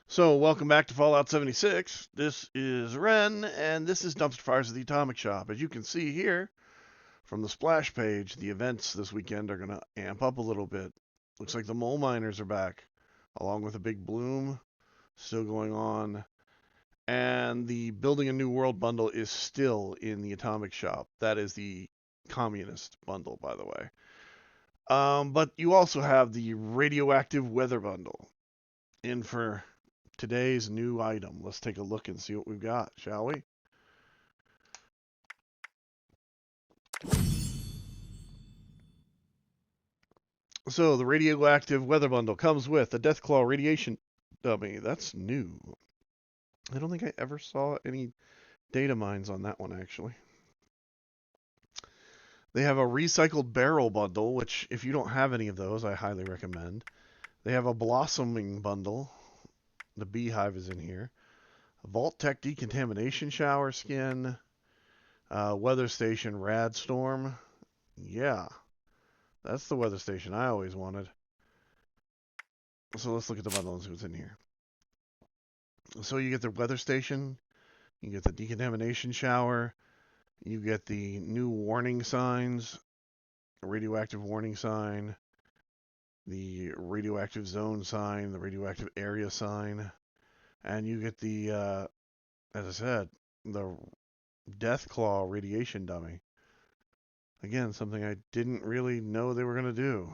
So, welcome back to Fallout 76. This is Ren, and this is Dumpster Fires at the Atomic Shop. As you can see here from the splash page, the events this weekend are going to amp up a little bit. Looks like the mole miners are back, along with a big bloom still going on. And the Building a New World bundle is still in the Atomic Shop. That is the communist bundle, by the way. But you also have the radioactive weather bundle in for today's new item. Let's take a look and see what we've got, shall we? So the radioactive weather bundle comes with a Deathclaw radiation dummy. That's new. I don't think I ever saw any data mines on that one, actually. They have a recycled barrel bundle, which if you don't have any of those, I highly recommend. They have a blossoming bundle. The beehive is in here. A Vault-Tec decontamination shower skin. Weather station rad storm. Yeah, that's the weather station I always wanted. So let's look at the bundle and see what's in here. So you get the weather station, you get the decontamination shower, you get the new warning signs, a radioactive warning sign, the radioactive zone sign, the radioactive area sign, and you get the, as I said, the Deathclaw radiation dummy. Again, something I didn't really know they were going to do,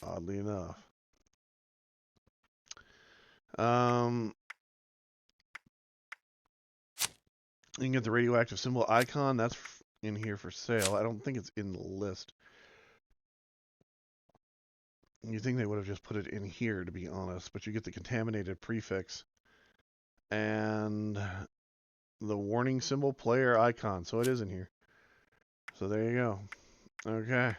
oddly enough. Um, you can get the radioactive symbol icon. That's in here for sale. I don't think it's in the list. You think they would have just put it in here, to be honest, but you get the contaminated prefix and the warning symbol player icon. So it is in here. So there you go. Okay.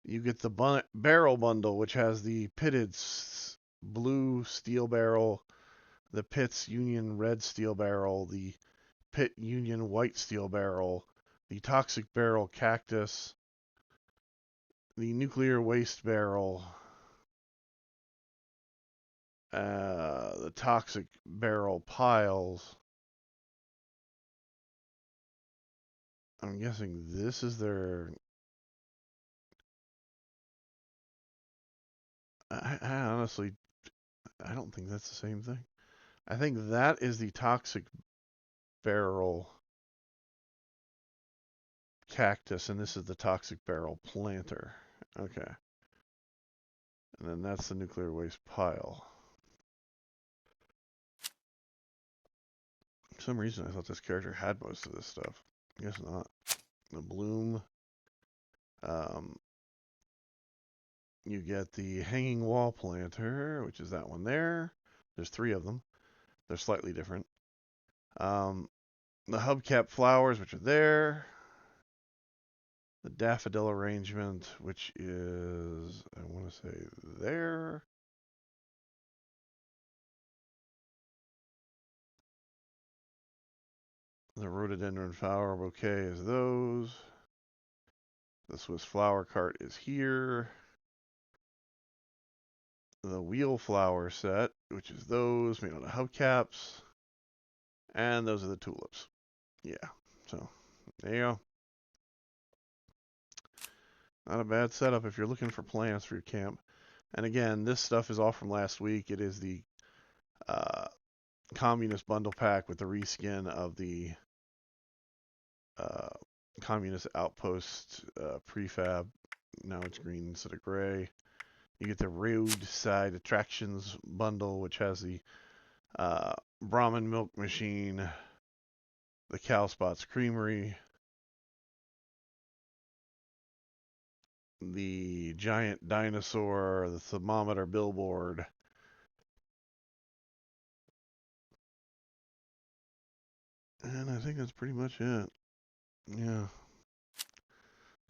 You get the barrel bundle, which has the pitted blue steel barrel, the Pitts Union red steel barrel, the Pitt Union white steel barrel, the toxic barrel cactus, the nuclear waste barrel, the toxic barrel piles. I'm guessing this is their. I honestly, I don't think that's the same thing. I think that is the toxic barrel cactus, and this is the toxic barrel planter. Okay. And then that's the nuclear waste pile. For some reason, I thought this character had most of this stuff. I guess not. The bloom. Um, you get the hanging wall planter, which is that one there. There's three of them. They're slightly different. The hubcap flowers, which are there. The daffodil arrangement, which is, I want to say, there. The rhododendron flower bouquet is those. The Swiss flower cart is here. The wheel flower set, which is those made out of hubcaps. And those are the tulips. Yeah, so there you go. Not a bad setup if you're looking for plants for your camp. And again, this stuff is all from last week. It is the uh, Communist Bundle Pack with the reskin of the uh, Communist Outpost prefab. Now it's green instead of gray. You get the Roadside Attractions Bundle, which has the Brahmin Milk Machine, the Cow Spots Creamery, the Giant Dinosaur, the Thermometer Billboard. And I think that's pretty much it. Yeah.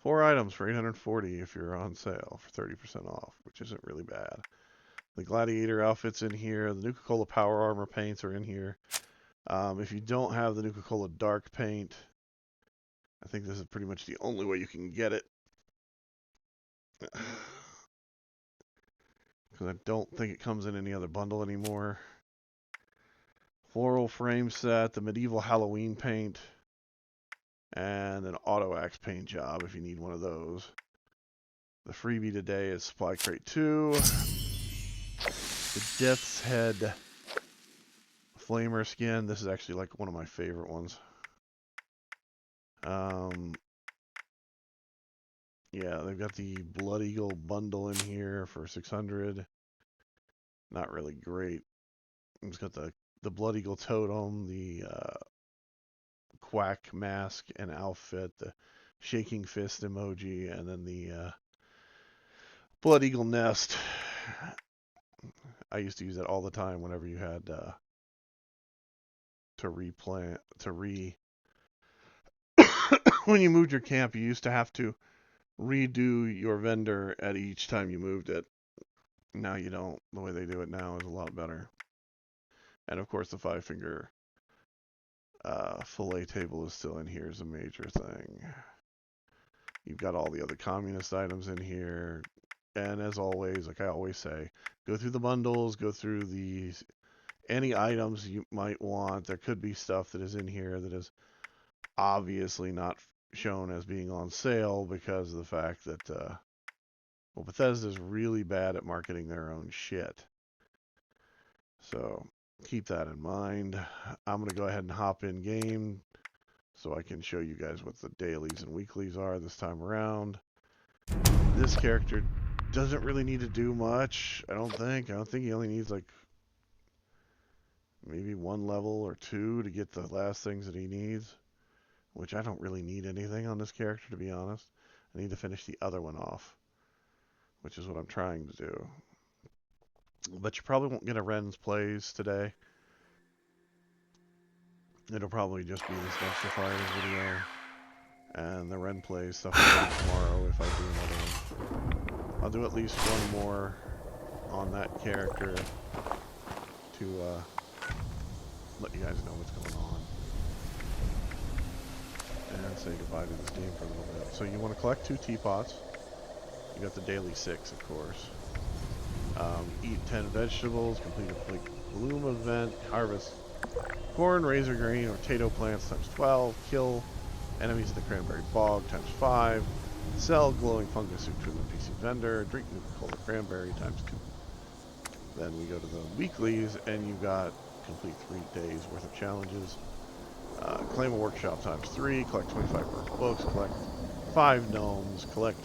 4 items for 840 if you're on sale for 30% off, which isn't really bad. The Gladiator outfit's in here. The Nuka-Cola Power Armor paints are in here. If you don't have the Nuka-Cola Dark paint, I think this is pretty much the only way you can get it. because I don't think it comes in any other bundle anymore. Floral frame set, the medieval Halloween paint, and an auto axe paint job if you need one of those. The freebie today is Supply Crate 2. The Death's Head Flamer skin. This is actually like one of my favorite ones. Yeah, they've got the Blood Eagle bundle in here for 600. Not really great. It's got the Blood Eagle totem, the quack mask and outfit, the shaking fist emoji, and then the Blood Eagle nest. I used to use that all the time whenever you had to replant, when you moved your camp, you used to have to redo your vendor at each time you moved it. Now you don't. The way they do it now is a lot better. And of course the 5-finger fillet table is still in here is a major thing. You've got all the other communist items in here. And as always, like I always say, go through the bundles, go through any items you might want. There could be stuff that is in here that is obviously not shown as being on sale because of the fact that well, Bethesda's really bad at marketing their own shit. So keep that in mind. I'm going to go ahead and hop in game so I can show you guys what the dailies and weeklies are this time around. This character doesn't really need to do much, I don't think. I don't think he only needs like maybe 1 level or 2 to get the last things that he needs, which I don't really need anything on this character, to be honest. I need to finish the other one off, which is what I'm trying to do. But you probably won't get a Ren's Plays today. It'll probably just be this Dumpster Fires video. And the Ren Plays stuff tomorrow if I do another one. I'll do at least one more on that character to let you guys know what's going on. And say goodbye to this game for a little bit. So you want to collect 2 teapots. You got the daily 6, of course. Eat 10 vegetables, complete a bloom event, harvest corn, razor grain, or potato plants times 12, kill enemies in the cranberry bog times 5, sell glowing fungus suit to the NPC vendor, drink Nuka-Cola cranberry times 2. Then we go to the weeklies, and you've got complete 3 days worth of challenges. Claim a workshop times 3, collect 25 burnt books, collect 5 gnomes, collect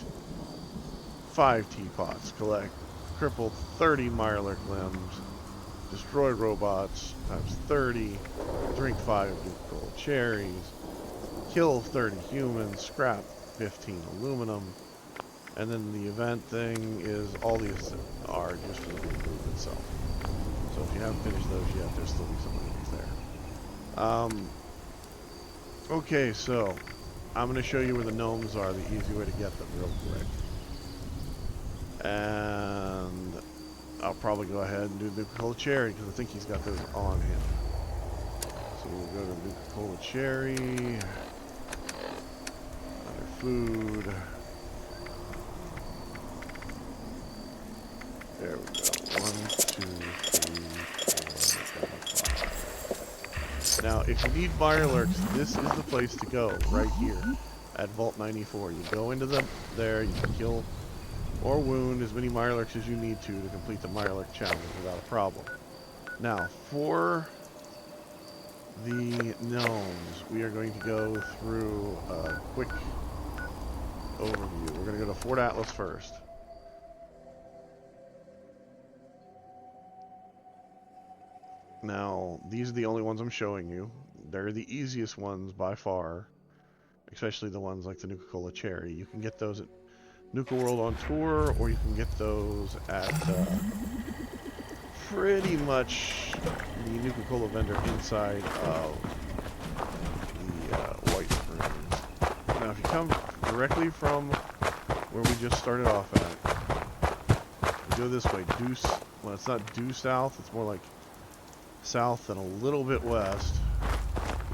5 teapots, collect crippled 30 Mirelurk limbs, destroy robots times 30, drink 5 Nuka-Cola cherries, kill 30 humans, scrap 15 aluminum, and then the event thing is all these are just for the group itself. So if you haven't finished those yet, there's still some enemies there. Okay, so I'm going to show you where the gnomes are, the easy way to get them real quick. And I'll probably go ahead and do the Nuka-Cola cherry because I think he's got those on him. So we'll go to Nuka-Cola cherry, other food. There we go. 1, 2, 3, 4, 5. Now, if you need Mirelurks, this is the place to go, right here at Vault 94. You go into there, you can kill or wound as many Mirelurks as you need to complete the Mirelurk challenge without a problem. Now, for the gnomes, we are going to go through a quick overview. We're going to go to Fort Atlas first. Now, these are the only ones I'm showing you. They're the easiest ones by far, especially the ones like the Nuka-Cola cherry. You can get those at Nuka World on Tour, or you can get those at pretty much the Nuka-Cola vendor inside of the White Springs. Now, if you come directly from where we just started off at, you go this way, well, it's not due south, it's more like south and a little bit west.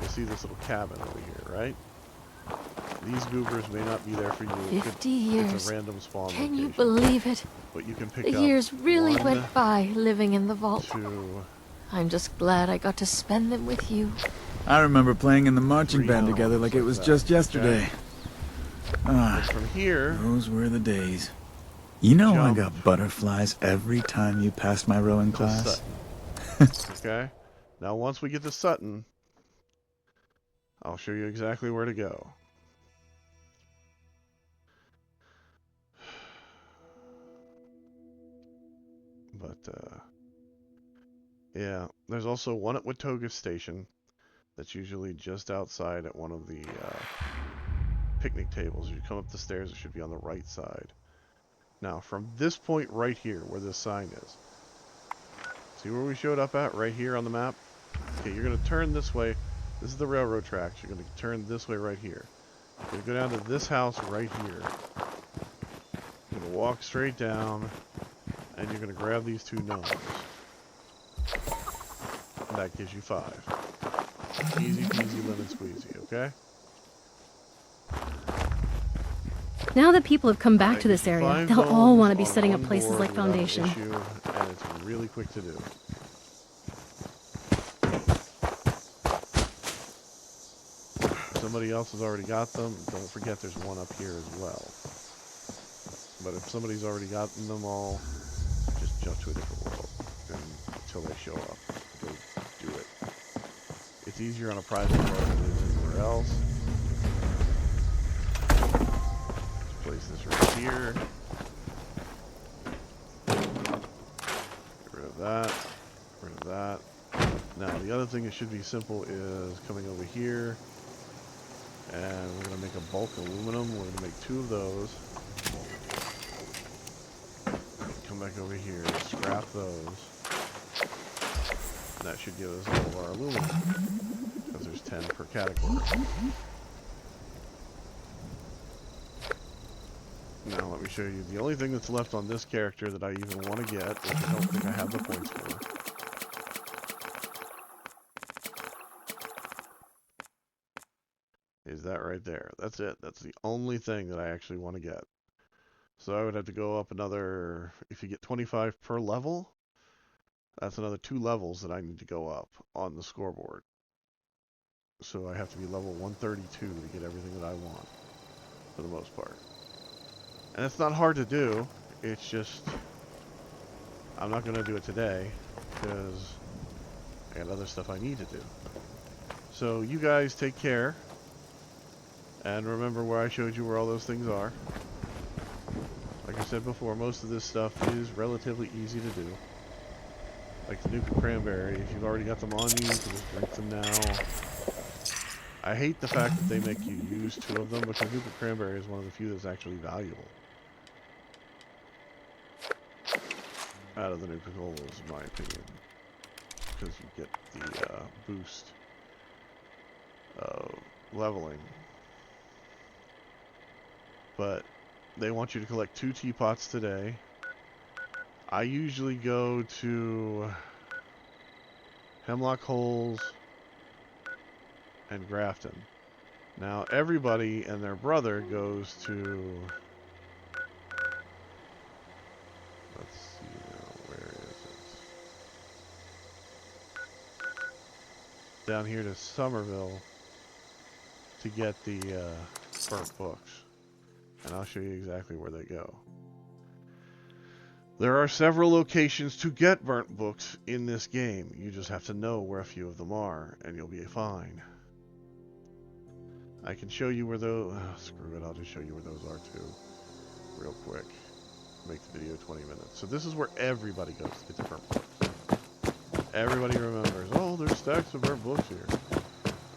You'll see this little cabin over here, right? These goobers may not be there for you. 50 years. It's a random spawn Can location. you believe it? But you can pick The up years really 1, went by living in the vault. 2, I'm just glad I got to spend them with you. I remember playing in the marching 3 band together homes like it was that, just yesterday. okay? Ah, From here, those were the days. You know I jump got butterflies every time you passed my rowing to class. Sutton. Okay? Now once we get to Sutton, I'll show you exactly where to go. But, yeah, there's also one at Watoga Station that's usually just outside at one of the picnic tables. You come up the stairs, it should be on the right side. Now, from this point right here, where this sign is, see where we showed up at? Right here on the map? Okay, you're going to turn this way. This is the railroad tracks. You're going to turn this way right here. You're going to go down to this house right here. You're going to walk straight down, and you're going to grab these 2 gnomes. And that gives you 5. Easy peasy lemon squeezy, okay? Now that people have come back to this area, they'll all want to be setting up places like Foundation. Issue, and it's really quick to do. Somebody else has already got them. Don't forget there's one up here as well. But if somebody's already gotten them all, just jump to a different world until they show up. Go do it. It's easier on a private world than it is anywhere else. Just place this right here. Get rid of that. Get rid of that. Now the other thing that should be simple is coming over here. And we're going to make a bulk aluminum. We're going to make 2 of those. Come back over here, scrap those. And that should give us all of our aluminum. Because there's 10 per category. Now let me show you the only thing that's left on this character that I even want to get, which I don't think I have the points for. Is that right there. That's it. That's the only thing that I actually want to get. So I would have to go up another, if you get 25 per level, that's another 2 levels that I need to go up on the scoreboard. So I have to be level 132 to get everything that I want, for the most part. And it's not hard to do, it's just, I'm not going to do it today, because I got other stuff I need to do. So you guys take care. And remember where I showed you where all those things are. Like I said before, most of this stuff is relatively easy to do. Like the Nuka Cranberry, if you've already got them on you, you can just drink them now. I hate the fact that they make you use 2 of them, because Nuka Cranberry is one of the few that's actually valuable. Out of the Nuka Colas, in my opinion. Because you get the boost of leveling. But they want you to collect 2 teapots today. I usually go to Hemlock Holes and Grafton. Now everybody and their brother goes to, let's see now, where is it? Down here to Somerville to get the burnt books. And I'll show you exactly where they go. There are several locations to get burnt books in this game. You just have to know where a few of them are, and you'll be fine. I can show you where those... screw it, I'll just show you where those are too. Real quick. Make the video 20 minutes. So this is where everybody goes to get the burnt books. Everybody remembers, oh, there's stacks of burnt books here.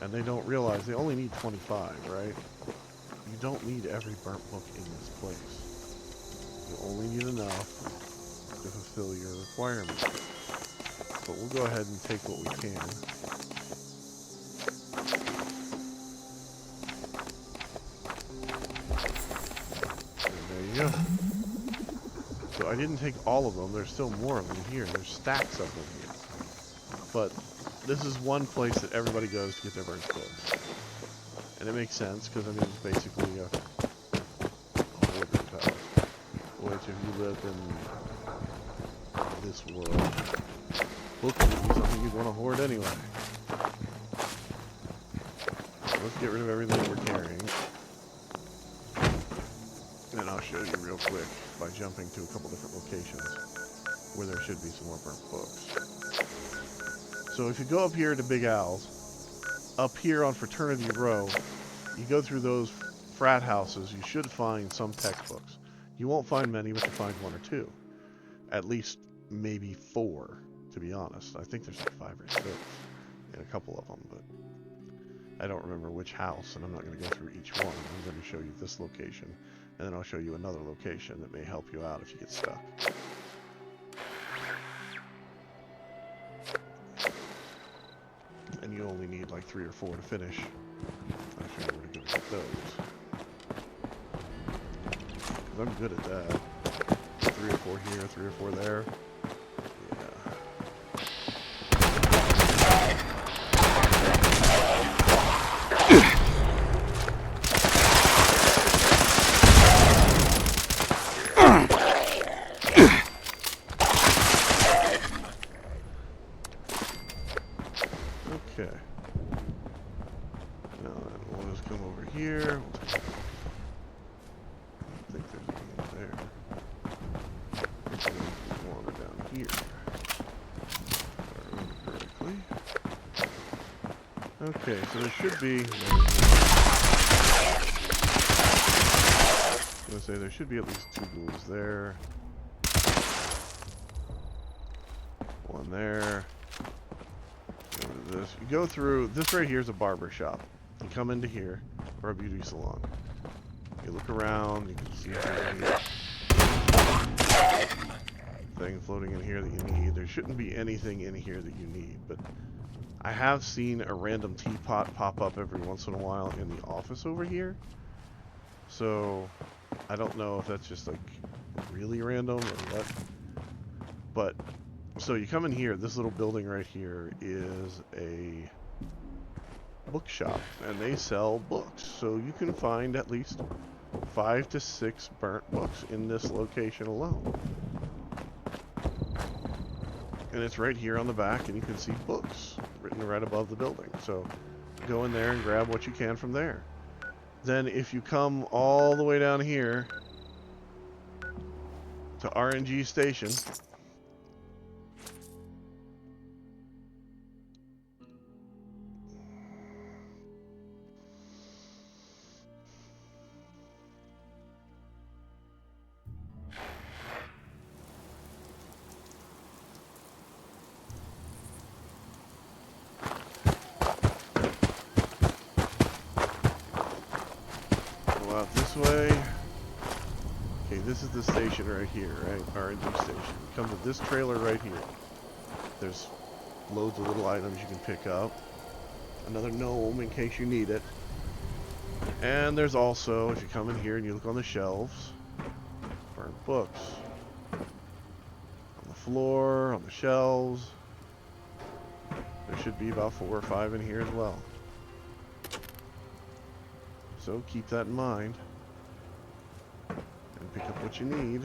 And they don't realize they only need 25, right? You don't need every burnt book in this place. You only need enough to fulfill your requirements. But we'll go ahead and take what we can. And there you go. So I didn't take all of them. There's still more of them here. There's stacks of them here. But this is one place that everybody goes to get their burnt books. And it makes sense, because, I mean, it's basically a hoarding tower. Which, if you lived in this world, books would be something you'd want to hoard anyway. So let's get rid of everything we're carrying. And I'll show you real quick by jumping to a couple different locations where there should be some more burnt books. So if you go up here to Big Al's, up here on Fraternity Row, you go through those frat houses, you should find some textbooks. You won't find many, but you find one or two. At least maybe 4, to be honest. I think there's like 5 or 6 in a couple of them, but I don't remember which house, and I'm not going to go through each one. I'm going to show you this location, and then I'll show you another location that may help you out if you get stuck. And you only need like 3 or 4 to finish. I'll show you where to go get those. Because I'm good at that. 3 or 4 here, 3 or 4 there. Okay. Now then, we'll just come over here. I think there's one there. There's one down here. If I remember correctly. Okay, so there should be. I was gonna say there should be at least 2 ghouls there. One there. This. You go through, this right here is a barber shop. You come into here, or a beauty salon. You look around, you can see if there's anything floating in here that you need. There shouldn't be anything in here that you need, but I have seen a random teapot pop up every once in a while in the office over here. So, I don't know if that's just like really random or what. But so you come in here, this little building right here is a bookshop, and they sell books. So you can find at least 5 to 6 burnt books in this location alone. And it's right here on the back, and you can see books written right above the building. So go in there and grab what you can from there. Then if you come all the way down here to RNG Station, out this way. Okay, this is the station right here, right? RNG station. Come to this trailer right here. There's loads of little items you can pick up. Another gnome in case you need it. And there's also, if you come in here and you look on the shelves, burnt books. On the floor, on the shelves. There should be about 4 or 5 in here as well. So keep that in mind and pick up what you need.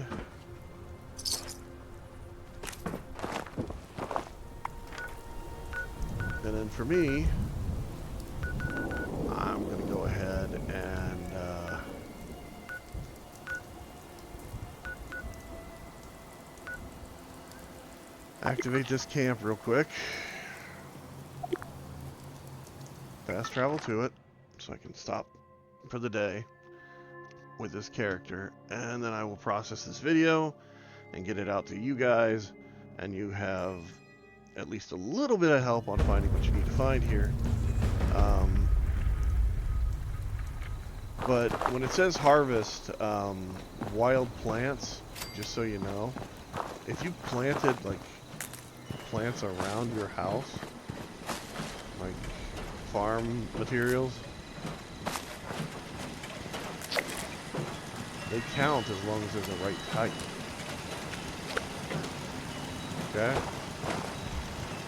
And then for me, I'm going to go ahead and activate this camp real quick. Fast travel to it so I can stop for the day with this character, and then I will process this video and get it out to you guys, and you have at least a little bit of help on finding what you need to find here. But when it says harvest wild plants, just so you know, if you planted like plants around your house, like farm materials, they count as long as they're the right type. Okay?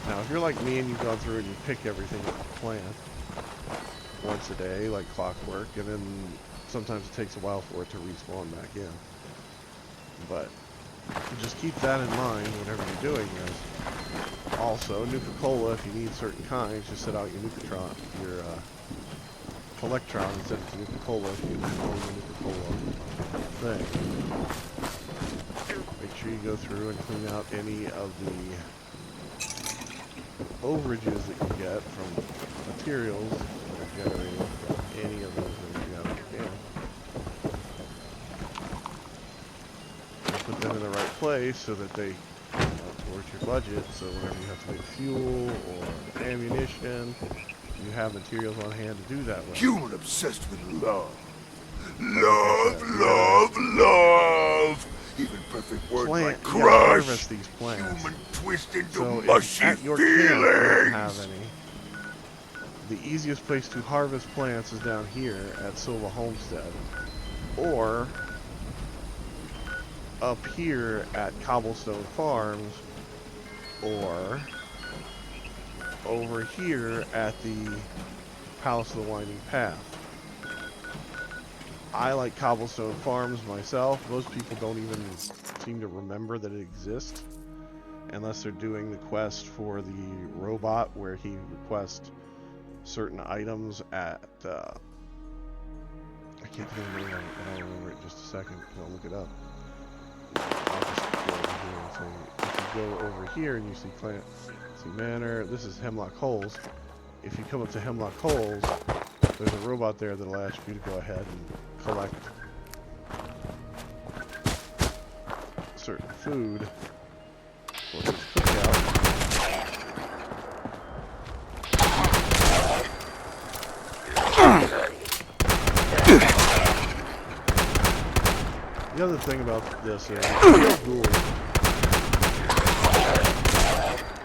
Now, if you're like me and you've gone through and you pick everything that you plant, once a day, like clockwork, and then sometimes it takes a while for it to respawn back in. But just keep that in mind whenever you're doing this. Also, Nuka-Cola, if you need certain kinds, just set out your Nuka-Tron, your Collectron and set it to Nuka-Cola if you own the Nuka-Cola thing. Make sure you go through and clean out any of the overages that you get from materials that are generated from any of those things you have in your can. And put them in the right place so that they towards your budget, so whenever you have to make fuel or ammunition, you have materials on hand to do that with. Human obsessed with love. Love, love, love. Even perfect words like You gotta crush. harvest these plants. Human twist into So if mushy at your camp you don't have feelings. any, the easiest place to harvest plants is down here at Silva Homestead, or up here at Cobblestone Farms, or over here at the Palace of the Winding Path. I like Cobblestone Farms myself. Most people don't even seem to remember that it exists unless they're doing the quest for the robot where he requests certain items at I can't think of the name of it, but I'll remember it in just a second because I'll look it up. I'll just go over here and say, if you go over here and you see Clancy Manor, this is Hemlock Holes. If you come up to Hemlock Holes, there's a robot there that'll ask you to go ahead and collect certain food for his cookout. The other thing about this is,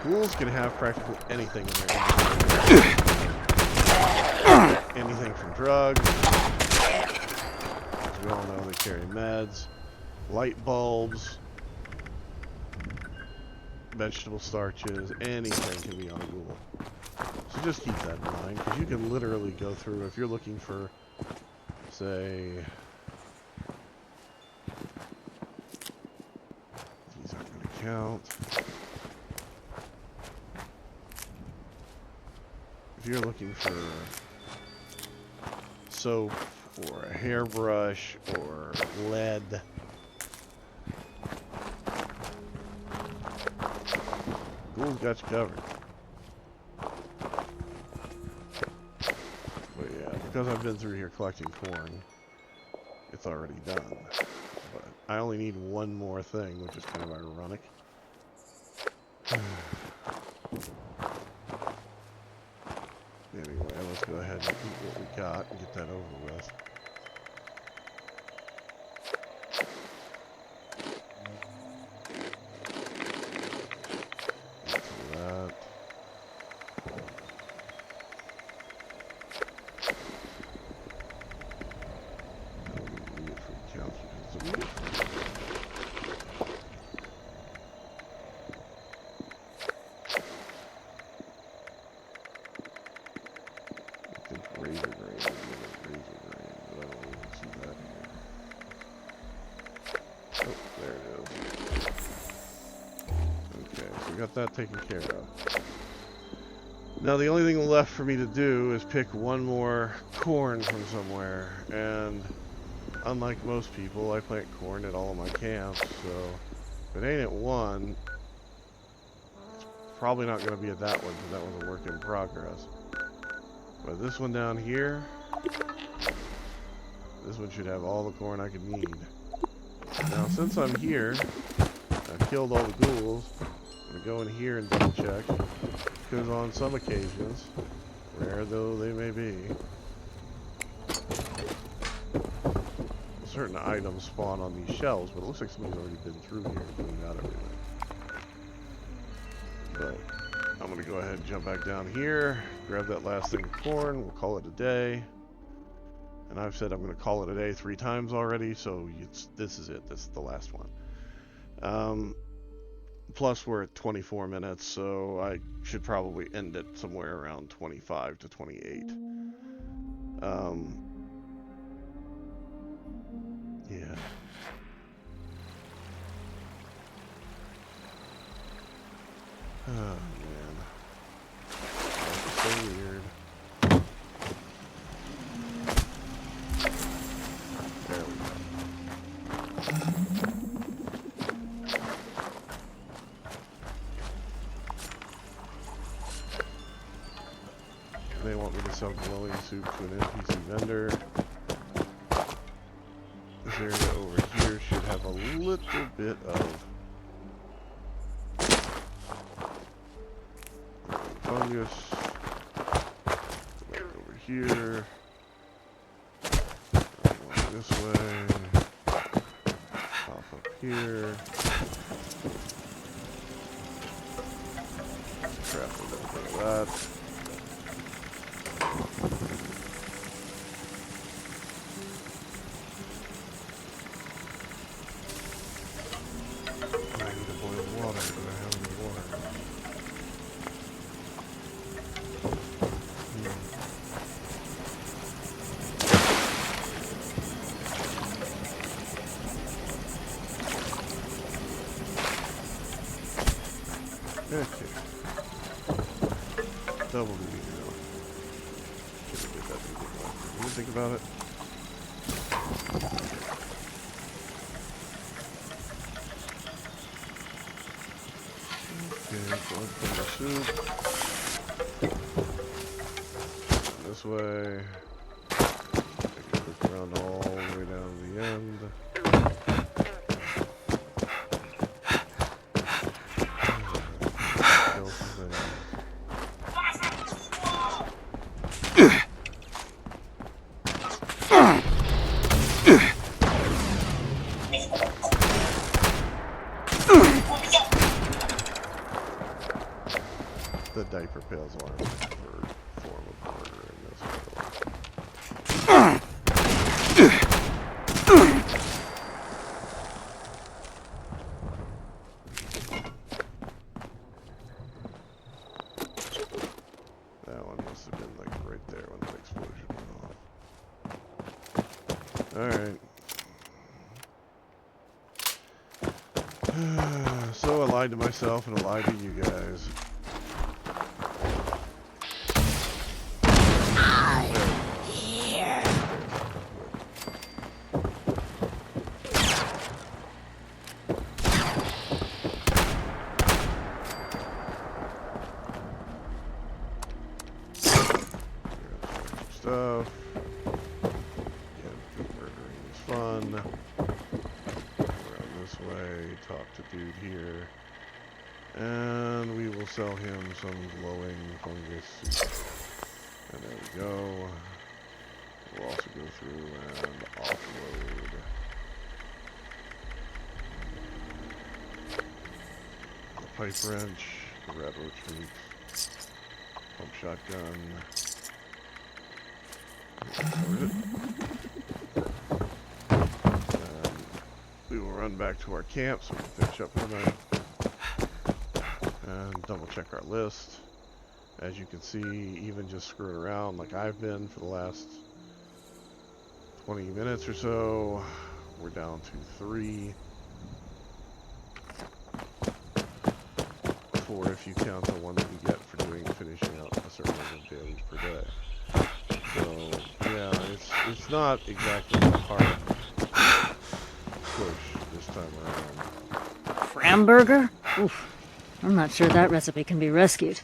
ghouls can have practically anything in their inventory. Anything from drugs, as we all know they carry meds, light bulbs, vegetable starches, anything can be on a ghoul. So just keep that in mind, because you can literally go through, if you're looking for, say, these aren't going to count. If you're looking for soap or a hairbrush or lead, ghouls got you covered. But yeah, because I've been through here collecting corn, it's already done. But I only need one more thing, which is kind of ironic. Anyway, let's go ahead and eat what we got and get that over with. That's that. Meat for counts because it's a meat. Razor grain, but I don't even see that here. Oh, there it is. Okay, so we got that taken care of. Now the only thing left for me to do is pick one more corn from somewhere, and unlike most people, I plant corn at all of my camps, so if it ain't at one, it's probably not going to be at that one, because that was a work in progress. But this one down here, this one should have all the corn I could need. Now, since I'm here, I've killed all the ghouls. I'm going to go in here and double check, because on some occasions, rare though they may be, certain items spawn on these shelves, but it looks like somebody's already been through here and cleaned out everything. But I'm going to go ahead and jump back down here, grab that last thing of corn, we'll call it a day. And I've said I'm going to call it a day 3 times already, so this is it. This is the last one. Plus, we're at 24 minutes, so I should probably end it somewhere around 25 to 28. Yeah. Oh man, that's so weird. There we go. They want me to sell glowing soup to an NPC vendor. This area over here should have a little bit of fungus. Go back over here. Going this way. Pop up here. Craft a little bit of that. I need to boil water. Do I have any water? Okay. Double duty now. Should have did that to get left. What do you think about it? Okay, so let's put the soup. This way. Take a quick round all the way down to the end. Kill some things. The diaper pails aren't the preferred form of murder in this world. That one must have been like right there when that explosion went off. Alright. So I lied to myself and I lied to you guys. Stuff. Yeah, murdering is fun. Around this way, talk to dude here. And we will sell him some glowing fungus soup. And there we go. We'll also go through and offload. The pipe wrench, the red roach meat, pump shotgun. We will run back to our camp so we can finish up for the night. And double check our list. As you can see, even just screwing around like I've been for the last 20 minutes or so, we're down to 3. 4 if you count the one that you get for finishing out a certain number of dailies per day. So yeah, it's not exactly a hard push this time around. Framburger? Oof. I'm not sure that recipe can be rescued.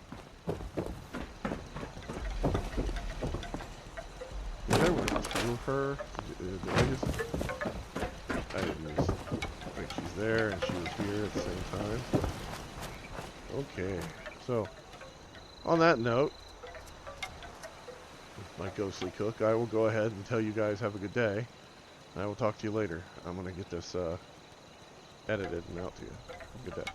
Did I run through her? Did I just... I didn't miss. Like she's there and she was here at the same time. Okay, so on that note, my ghostly cook, I will go ahead and tell you guys have a good day. I will talk to you later. I'm going to get this edited and out to you. Have a good day.